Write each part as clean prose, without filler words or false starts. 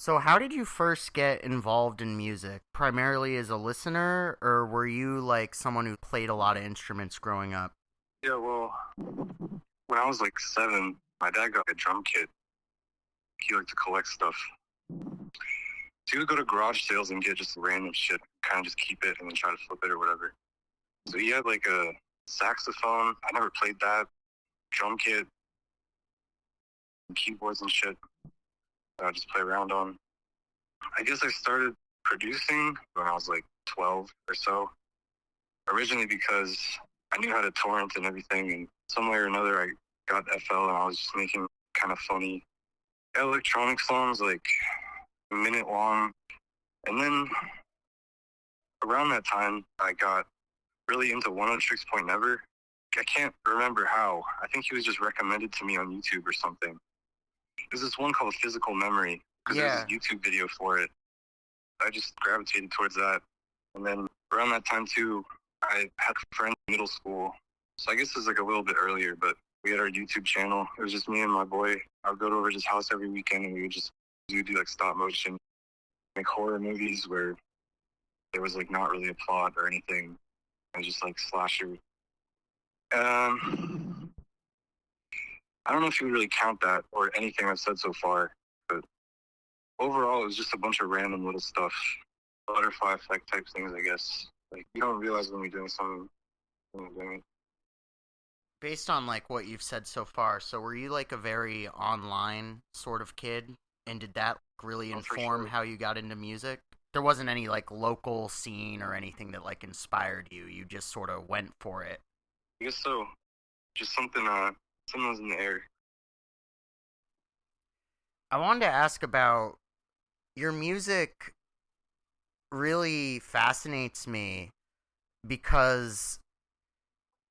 So, how did you first get involved in music? Primarily as a listener, or were you like someone who played a lot of instruments growing up? Yeah, well, when I was like 7, my dad got a drum kit. He liked to collect stuff. So he would go to garage sales and get just random shit, kind of just keep it and then try to flip it or whatever. So he had like a saxophone. I never played that. Drum kit, keyboards and shit that I just play around on. I guess I started producing when I was like 12 or so. Originally because I knew how to torrent and everything, and some way or another I got FL and I was just making kind of funny electronic songs, like a minute long. And then around that time, I got really into One of Tricks Point Never. I can't remember how. I think he was just recommended to me on YouTube or something. There's this one called Physical Memory because there's this Yeah. YouTube video for it. I just gravitated towards that. And then around that time too, I had friends in middle school. So I guess it was like a little bit earlier, but we had our YouTube channel. It was just me and my boy. I would go to over his house every weekend and we would just do like stop motion, like horror movies where there was like not really a plot or anything. It was just like slasher. I don't know if you would really count that or anything I've said so far, but overall it was just a bunch of random little stuff, butterfly effect type things, I guess. Like you don't realize when you're doing something when you're doing it. Based on like what you've said so far, so were you like a very online sort of kid? And did that really Oh, for inform sure. how you got into music? There wasn't any like local scene or anything that like inspired you. You just sort of went for it. I guess so. Just something was in the air. I wanted to ask about your music really fascinates me because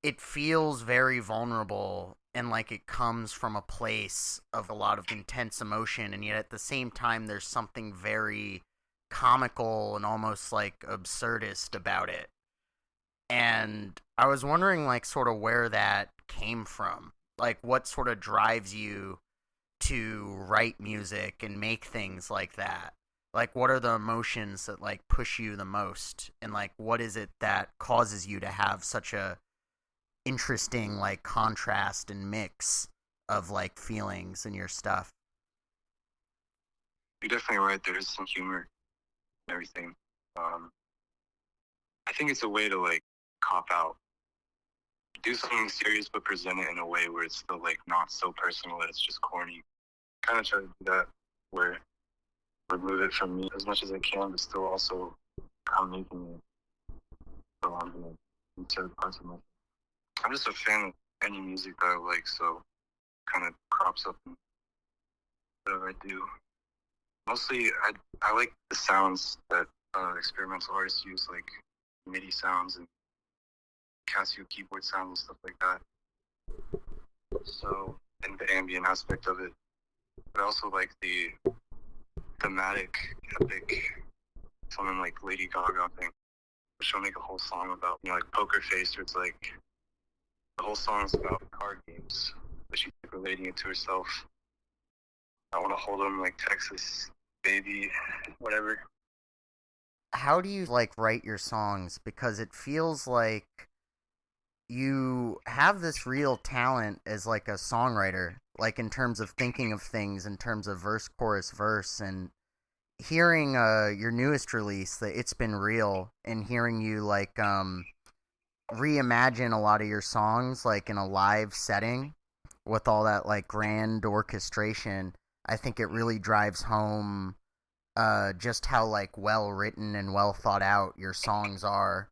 it feels very vulnerable and like it comes from a place of a lot of intense emotion, and yet at the same time there's something very comical and almost like absurdist about it. And I was wondering like sort of where that came from, like what sort of drives you to write music and make things like that. Like what are the emotions that like push you the most, and like what is it that causes you to have such a interesting like contrast and mix of like feelings in your stuff? You're definitely right. There is some humor and everything. Um, I think it's a way to like cop out, do something serious, but present it in a way where it's still like not so personal that it's just corny. Kind of try to do that where remove it from me as much as I can, but still also I'm making it so I'm gonna insert parts of my. I'm just a fan of any music that I like, so kind of crops up in whatever I do. Mostly, I like the sounds that experimental artists use, like MIDI sounds and Casio keyboard sounds and stuff like that. So, and the ambient aspect of it. But I also like the thematic, epic, something like Lady Gaga thing, which she'll make a whole song about, like Poker Face, where it's like the whole song's about card games, but she's like relating it to herself. I want to hold them like Texas, baby, whatever. How do you like write your songs? Because it feels like you have this real talent as like a songwriter, like in terms of thinking of things in terms of verse chorus verse. And hearing your newest release, that It's Been Real, and hearing you like reimagine a lot of your songs like in a live setting with all that like grand orchestration, I think it really drives home just how like well written and well thought out your songs are.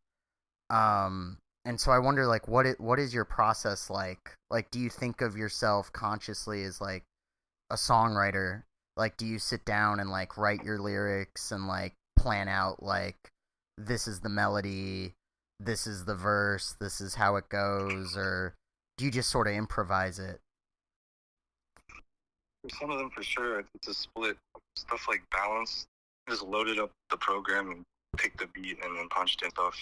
And so I wonder like what is your process like? Like do you think of yourself consciously as like a songwriter? Like do you sit down and like write your lyrics and like plan out like this is the melody, this is the verse, this is how it goes, or do you just sort of improvise it? For some of them, for sure, it's a split. Stuff like balance, just loaded up the program and picked the beat and then punched in stuff.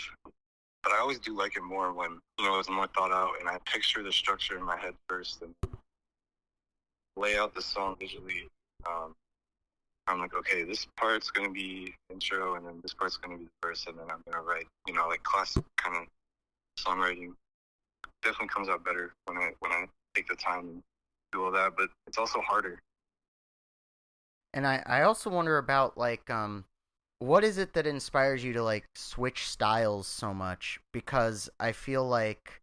But I always do like it more when, it's more thought out and I picture the structure in my head first and lay out the song visually. Um, I'm like, okay, this part's gonna be intro, and then this part's gonna be the verse, and then I'm gonna write, like classic kind of songwriting. Definitely comes out better when I take the time and do all that, but it's also harder. And I also wonder about like what is it that inspires you to like switch styles so much? Because I feel like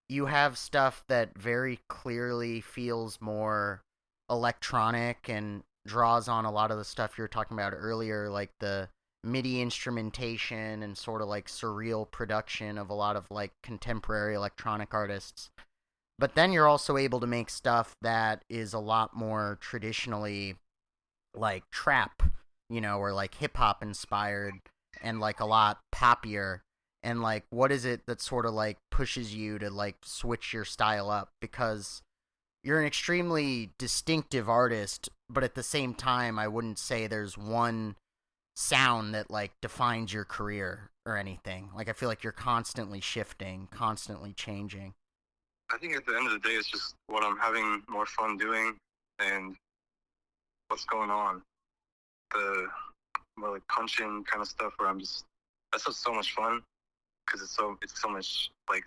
you have stuff that very clearly feels more electronic and draws on a lot of the stuff you were talking about earlier, like the MIDI instrumentation and sort of like surreal production of a lot of like contemporary electronic artists. But then you're also able to make stuff that is a lot more traditionally like trap, or like hip hop inspired and like a lot poppier. And like, what is it that sort of like pushes you to like switch your style up? Because you're an extremely distinctive artist, but at the same time, I wouldn't say there's one sound that like defines your career or anything. Like, I feel like you're constantly shifting, constantly changing. I think at the end of the day, it's just what I'm having more fun doing and what's going on. The more like punching kind of stuff where I'm just that's just so much fun because it's so much like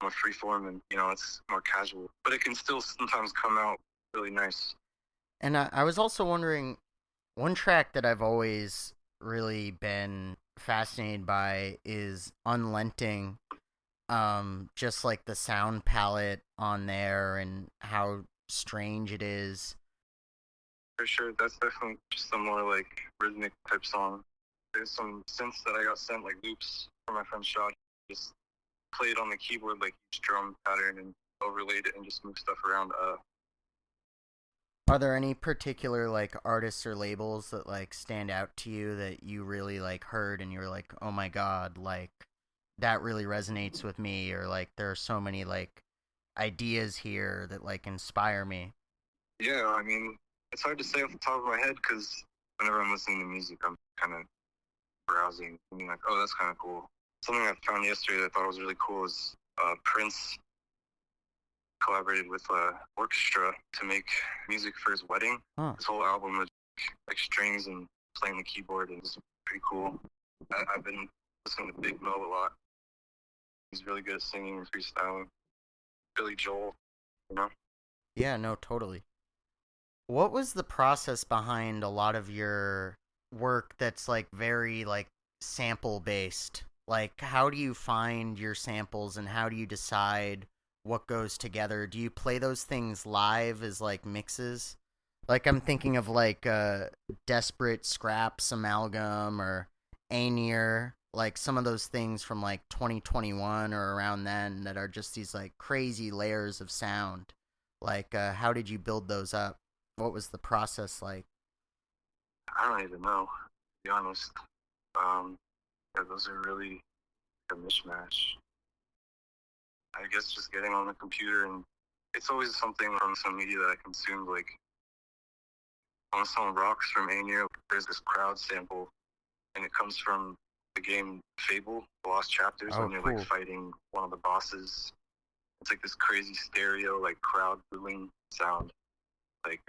more free form and it's more casual, but it can still sometimes come out really nice. And I was also wondering, one track that I've always really been fascinated by is Unlenting. Just like the sound palette on there and how strange it is. For sure, that's definitely just some more like rhythmic type song. There's some synths that I got sent like loops from my friend Shad. Just played on the keyboard like each drum pattern and overlaid it and just moved stuff around. Are there any particular like artists or labels that like stand out to you that you really like heard and you're like, "Oh my god, like that really resonates with me," or like there are so many like ideas here that like inspire me? Yeah, I mean, it's hard to say off the top of my head because whenever I'm listening to music, I'm kind of browsing and being like, oh, that's kind of cool. Something I found yesterday that I thought was really cool is Prince collaborated with orchestra to make music for his wedding. Huh. His whole album was like strings and playing the keyboard, and it's pretty cool. I've been listening to Big Mo a lot. He's really good at singing and freestyling. Billy Joel, you know. Yeah, no, totally. What was the process behind a lot of your work that's like very like sample based? Like how do you find your samples and how do you decide what goes together? Do you play those things live as like mixes? Like I'm thinking of like Desperate Scraps Amalgam or Aenier, like some of those things from like 2021 or around then that are just these like crazy layers of sound. Like how did you build those up? What was the process like? I don't even know, to be honest. Yeah, those are really a mismatch. I guess just getting on the computer and it's always something from some media that I consumed. Like on the song "Rocks" from Aenier, there's this crowd sample, and it comes from the game Fable: The Lost Chapters Oh, when you're like cool. fighting one of the bosses. It's like this crazy stereo, like crowd booing sound, like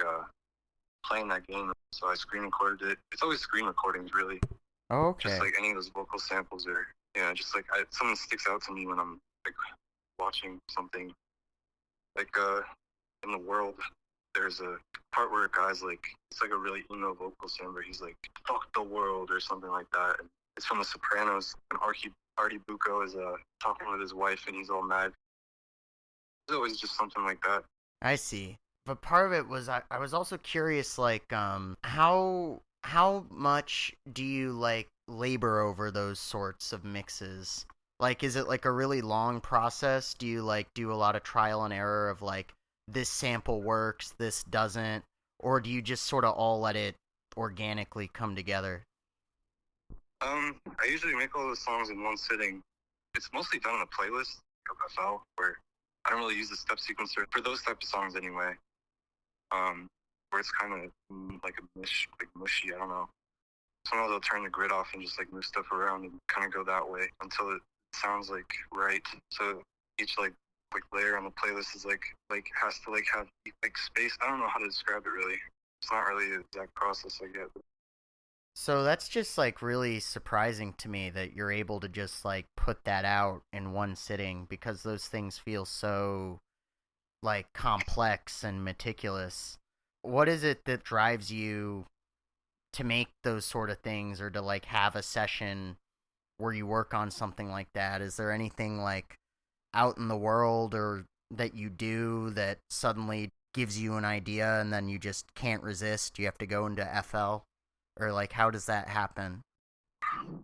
playing that game. So I screen recorded it. It's always screen recordings, really. Oh, Just okay. like any of those vocal samples, or just like something sticks out to me when I'm like watching something. Like in the world, there's a part where a guy's like, it's like a really emo vocal sample. He's like, "Fuck the world" or something like that. And it's from The Sopranos. And Artie Bucco is talking with his wife, and he's all mad. It's always just something like that. I see. But part of it was I was also curious like how much do you like labor over those sorts of mixes? Like is it like a really long process? Do you like do a lot of trial and error of like this sample works, this doesn't, or do you just sort of all let it organically come together? I usually make all those songs in one sitting. It's mostly done on a playlist, like FL, where I don't really use the step sequencer for those type of songs anyway. Um, where it's kind of like like mushy. I don't know. Sometimes I'll turn the grid off and just like move stuff around and kind of go that way until it sounds like right. So each like layer on the playlist is like has to like have like space. I don't know how to describe it really. It's not really the exact process I get. So that's just like really surprising to me that you're able to just like put that out in one sitting because those things feel so like complex and meticulous. What is it that drives you to make those sort of things or to like have a session where you work on something like that? Is there anything like out in the world or that you do that suddenly gives you an idea and then you just can't resist? You have to go into FL? Or like how does that happen?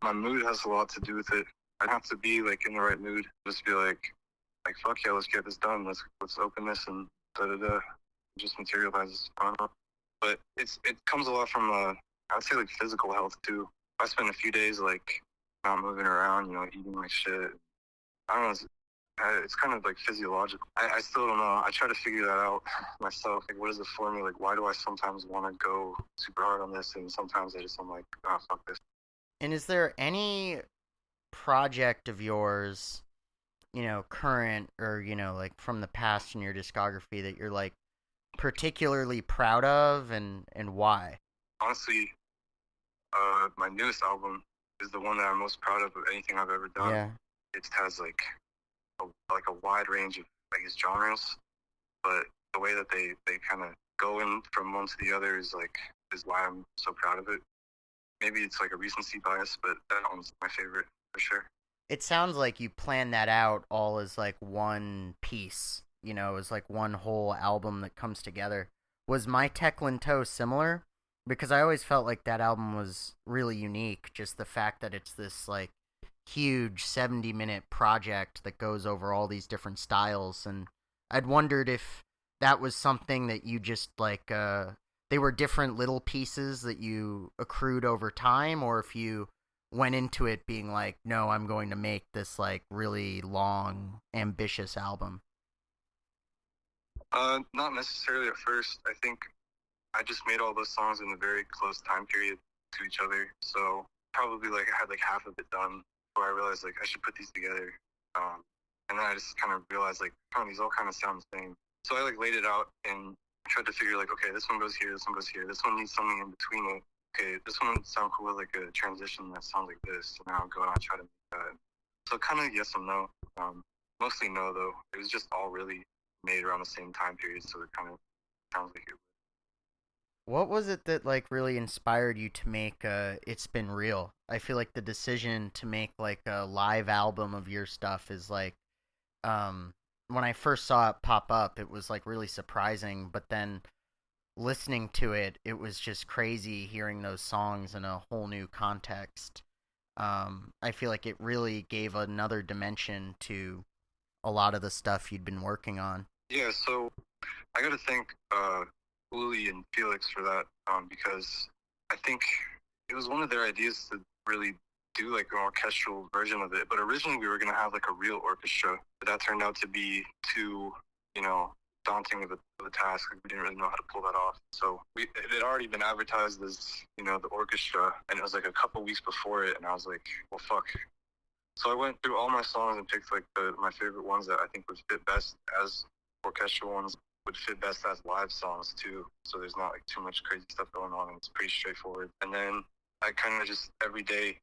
My mood has a lot to do with it. I'd have to be like in the right mood. Just be like fuck yeah, let's get this done. Let's open this and da da da. Just materializes. I don't know. But it comes a lot from I'd say like physical health too. I spend a few days like not moving around, you know, eating like shit. I don't know. It's kind of like physiological. I still don't know. I try to figure that out myself. Like, what is it for me? Like, why do I sometimes want to go super hard on this, and sometimes I'm like, oh fuck this. And is there any project of yours, current or, like from the past in your discography that you're like particularly proud of and why? Honestly, my newest album is the one that I'm most proud of anything I've ever done. Yeah. It has like a wide range of I guess genres, but the way that they kind of go in from one to the other is why I'm so proud of it. Maybe it's like a recency bias, but that one's my favorite for sure. It sounds like you planned that out all as like one piece, as like one whole album that comes together. Was my Tek Lintowe similar? Because I always felt like that album was really unique. Just the fact that it's this like huge 70-minute project that goes over all these different styles. And I'd wondered if that was something that you just like, they were different little pieces that you accrued over time, or if you went into it being like, no, I'm going to make this like really long, ambitious album. Not necessarily at first. I think I just made all those songs in a very close time period to each other. So probably like I had like half of it done before I realized like I should put these together. And then I just kind of realized like, oh, these all kind of sound the same. So I like laid it out and tried to figure like, okay, this one goes here, this one goes here, this one needs something in between it. Okay, this one would sound cool with like a transition that sounds like this. So now I'll go and I'll try to make that. So kind of yes and no. Mostly no though. It was just all really made around the same time period, so it kind of sounds like it. What was it that like really inspired you to make It's Been Real? I feel like the decision to make like a live album of your stuff is like um when I first saw it pop up, it was like really surprising, but then listening to it, it was just crazy hearing those songs in a whole new context. I feel like it really gave another dimension to a lot of the stuff you'd been working on. Yeah, so I got to thank Uli and Felix for that because I think it was one of their ideas to really do like an orchestral version of it. But originally we were going to have like a real orchestra, but that turned out to be too, you know, daunting of a task. We didn't really know how to pull that off. So it had already been advertised as, you know, the orchestra, and it was like a couple weeks before it, and I was like, well, fuck. So I went through all my songs and picked like my favorite ones that I think would fit best as orchestral ones, would fit best as live songs too. So there's not like too much crazy stuff going on, and it's pretty straightforward. And then I kind of just every day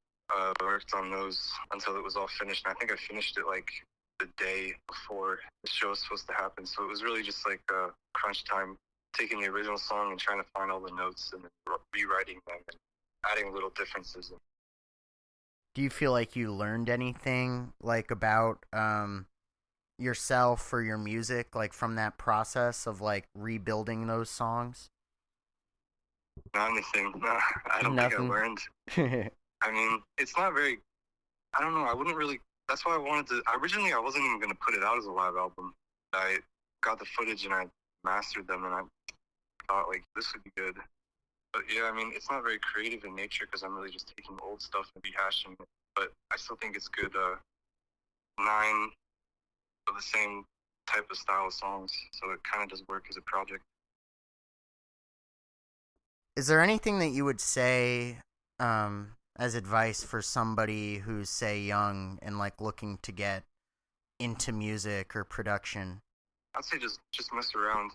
worked on those until it was all finished. And I think I finished it like the day before the show was supposed to happen. So it was really just like crunch time, taking the original song and trying to find all the notes and then rewriting them and adding little differences. Do you feel like you learned anything like about yourself or your music like from that process of like rebuilding those songs? Not anything. No, I don't think I Nothing. learned. I mean, it's not very. I don't know. I wouldn't really. That's why I wanted to. Originally, I wasn't even gonna put it out as a live album. I got the footage and I mastered them, and I thought like this would be good. But yeah, I mean, it's not very creative in nature because I'm really just taking old stuff and rehashing it. But I still think it's good. 9 of the same type of style of songs, so it kind of does work as a project. Is there anything that you would say as advice for somebody who's say young and like looking to get into music or production? I'd say just mess around.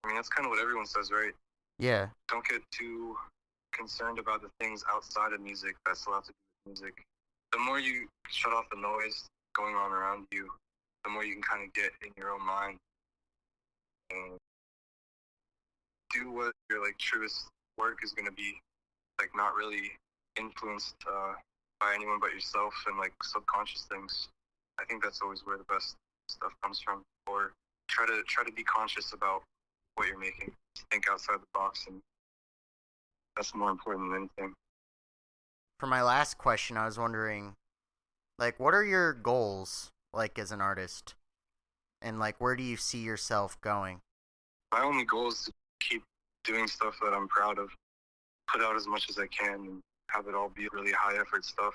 I mean, that's kind of what everyone says, right? Yeah. Don't get too concerned about the things outside of music that still have to do with music. The more you shut off the noise going on around you, the more you can kind of get in your own mind and do what your like truest work is going to be, like not really influenced by anyone but yourself and like subconscious things. I think that's always where the best stuff comes from. Or try to be conscious about what you're making. Think outside the box, and that's more important than anything. For my last question, I was wondering, like, what are your goals, like, as an artist? And, like, where do you see yourself going? My only goal is to keep doing stuff that I'm proud of, put out as much as I can, and have it all be really high effort stuff.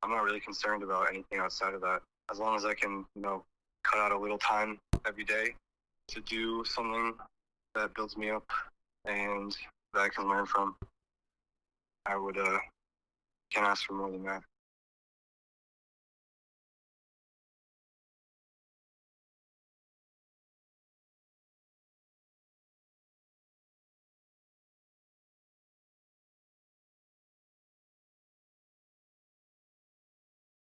I'm not really concerned about anything outside of that. As long as I can, cut out a little time every day to do something that builds me up and that I can learn from, I would can't ask for more than that.